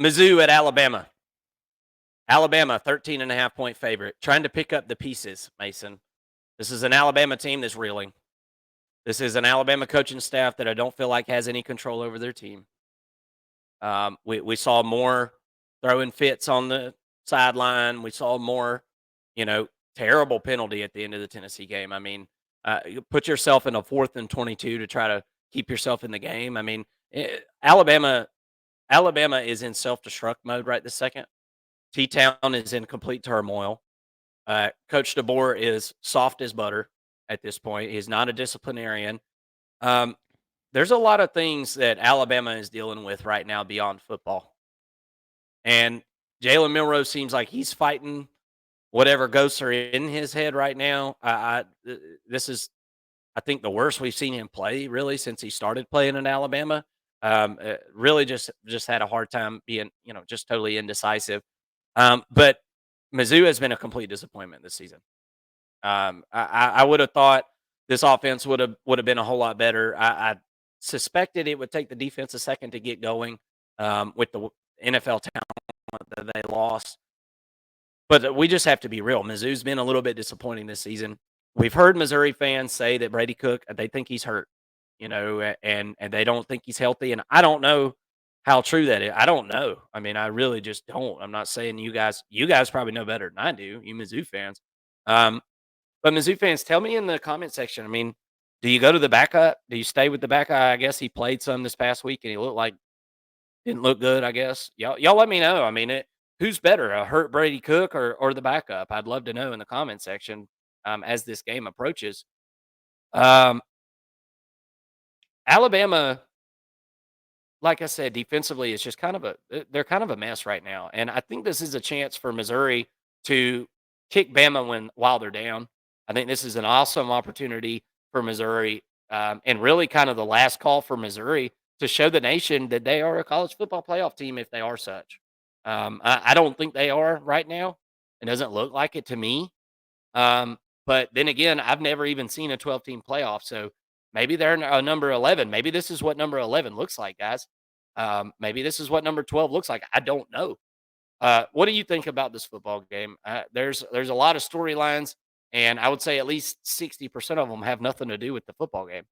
Mizzou at Alabama. Alabama, 13.5-point favorite. Trying to pick up the pieces, Mason. This is an Alabama team that's reeling. This is an Alabama coaching staff that I don't feel like has any control over their team. We saw more throwing fits on the sideline. We saw more, terrible penalty at the end of the Tennessee game. I mean, you put yourself in a 4th and 22 to try to keep yourself in the game. I mean, Alabama is in self-destruct mode right this second. T-Town is in complete turmoil. Coach DeBoer is soft as butter at this point. He's not a disciplinarian. There's a lot of things that Alabama is dealing with right now beyond football. And Jalen Milroe seems like he's fighting whatever ghosts are in his head right now. This is, I think, the worst we've seen him play really since he started playing in Alabama. Really just had a hard time being, just totally indecisive. But Mizzou has been a complete disappointment this season. I would have thought this offense would have been a whole lot better. I suspected it would take the defense a second to get going with the NFL talent that they lost. But we just have to be real. Mizzou's been a little bit disappointing this season. We've heard Missouri fans say that Brady Cook, they think he's hurt, and they don't think he's healthy. And I don't know how true that is. I don't know. I mean, I really just don't. I'm not saying you guys probably know better than I do, you Mizzou fans. But Mizzou fans, tell me in the comment section, I mean, do you go to the backup? Do you stay with the backup? I guess he played some this past week and he didn't look good, I guess. Y'all let me know. I mean, who's better, a hurt Brady Cook or the backup? I'd love to know in the comment section as this game approaches. Alabama, like I said, defensively, it's just they're kind of a mess right now. And I think this is a chance for Missouri to kick Bama while they're down. I think this is an awesome opportunity for Missouri, and really kind of the last call for Missouri to show the nation that they are a college football playoff team if they are such. I don't think they are right now. It doesn't look like it to me. But then again, I've never even seen a 12-team playoff, so maybe they're a number 11. Maybe this is what number 11 looks like, guys. Maybe this is what number 12 looks like. I don't know. What do you think about this football game? There's a lot of storylines, and I would say at least 60% of them have nothing to do with the football game.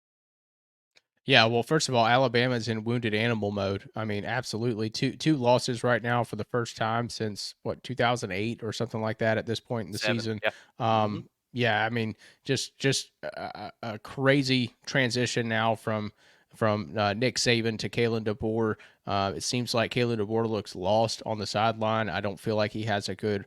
Yeah, well, first of all, Alabama's in wounded animal mode. I mean, absolutely. Two losses right now for the first time since 2008 or something like that at this point in the 7, season. yeah. Yeah, I mean, just a crazy transition now from Nick Saban to Kalen DeBoer. It seems like Kalen DeBoer looks lost on the sideline. I don't feel like he has a good,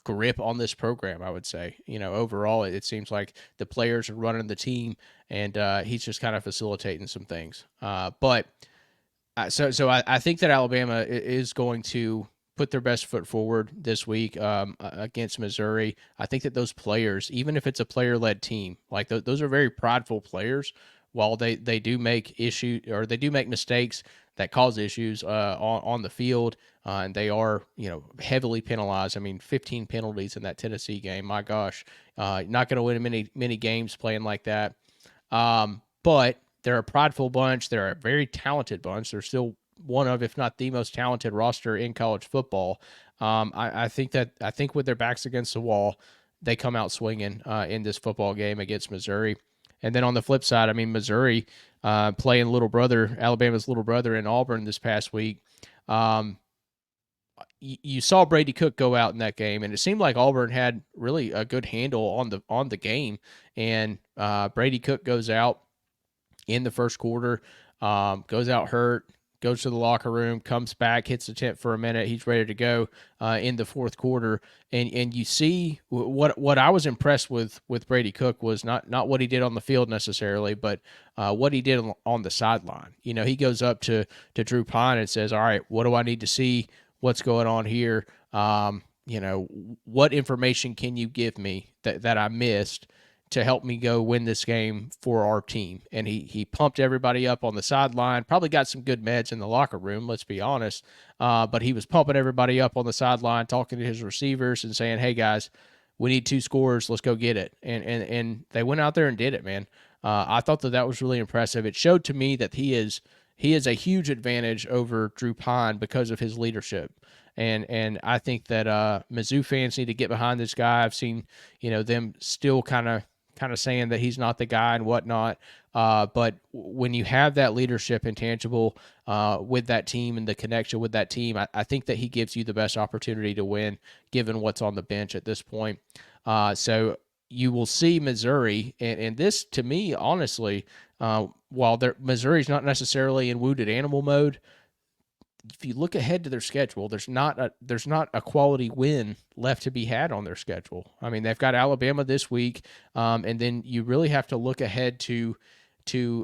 grip on this program. I would say, overall, it seems like the players are running the team, and he's just kind of facilitating some things. But I think that Alabama is going to put their best foot forward this week against Missouri. I think that those players, even if it's a player-led team, like those are very prideful players. While they do make they do make mistakes that cause issues on the field, and they are heavily penalized. I mean, 15 penalties in that Tennessee game. My gosh, not going to win many games playing like that. But they're a prideful bunch. They're a very talented bunch. They're still one of, if not the most talented roster in college football. I think with their backs against the wall, they come out swinging in this football game against Missouri. And then on the flip side, I mean, Missouri playing Alabama's little brother in Auburn this past week. You saw Brady Cook go out in that game, and it seemed like Auburn had really a good handle on the game. And Brady Cook goes out in the first quarter, goes out hurt, goes to the locker room, comes back, hits the tent for a minute. He's ready to go in the fourth quarter. And you see what I was impressed with Brady Cook was not what he did on the field necessarily, but what he did on the sideline. He goes up to Drew Pine and says, all right, what do I need to see? What's going on here? What information can you give me that I missed to help me go win this game for our team? And he pumped everybody up on the sideline, probably got some good meds in the locker room, let's be honest. But he was pumping everybody up on the sideline, talking to his receivers and saying, hey guys, we need 2 scores. Let's go get it. And they went out there and did it, man. I thought that was really impressive. It showed to me that he is he is a huge advantage over Drew Pine because of his leadership. And I think that Mizzou fans need to get behind this guy. I've seen, them still kind of saying that he's not the guy and whatnot. But when you have that leadership intangible with that team and the connection with that team, I think that he gives you the best opportunity to win, given what's on the bench at this point. So you will see Missouri, and this to me, honestly, while Missouri's not necessarily in wounded animal mode, if you look ahead to their schedule, there's not a quality win left to be had on their schedule. I mean, they've got Alabama this week, and then you really have to look ahead to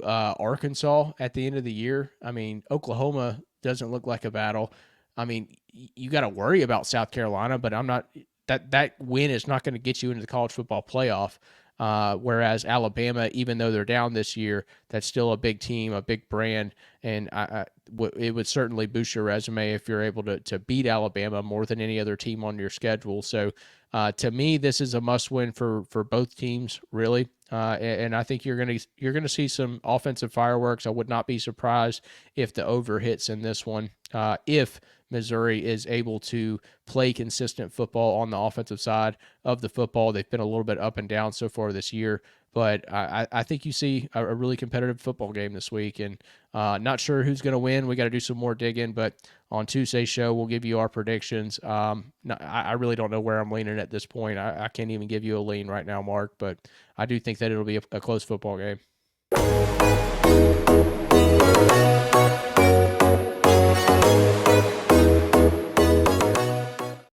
Arkansas at the end of the year. I mean, Oklahoma doesn't look like a battle. I mean, you got to worry about South Carolina, but I'm not. That win is not going to get you into the college football playoff. Whereas Alabama, even though they're down this year, that's still a big team, a big brand, and it would certainly boost your resume if you're able to beat Alabama more than any other team on your schedule. So to me, this is a must-win for both teams, really. And I think you're gonna see some offensive fireworks. I would not be surprised if the over hits in this one. If Missouri is able to play consistent football on the offensive side of the football. They've been a little bit up and down so far this year, but I think you see a really competitive football game this week, and not sure who's going to win. We got to do some more digging, but on Tuesday's show, we'll give you our predictions. I really don't know where I'm leaning at this point. I can't even give you a lean right now, Mark, but I do think that it'll be a close football game.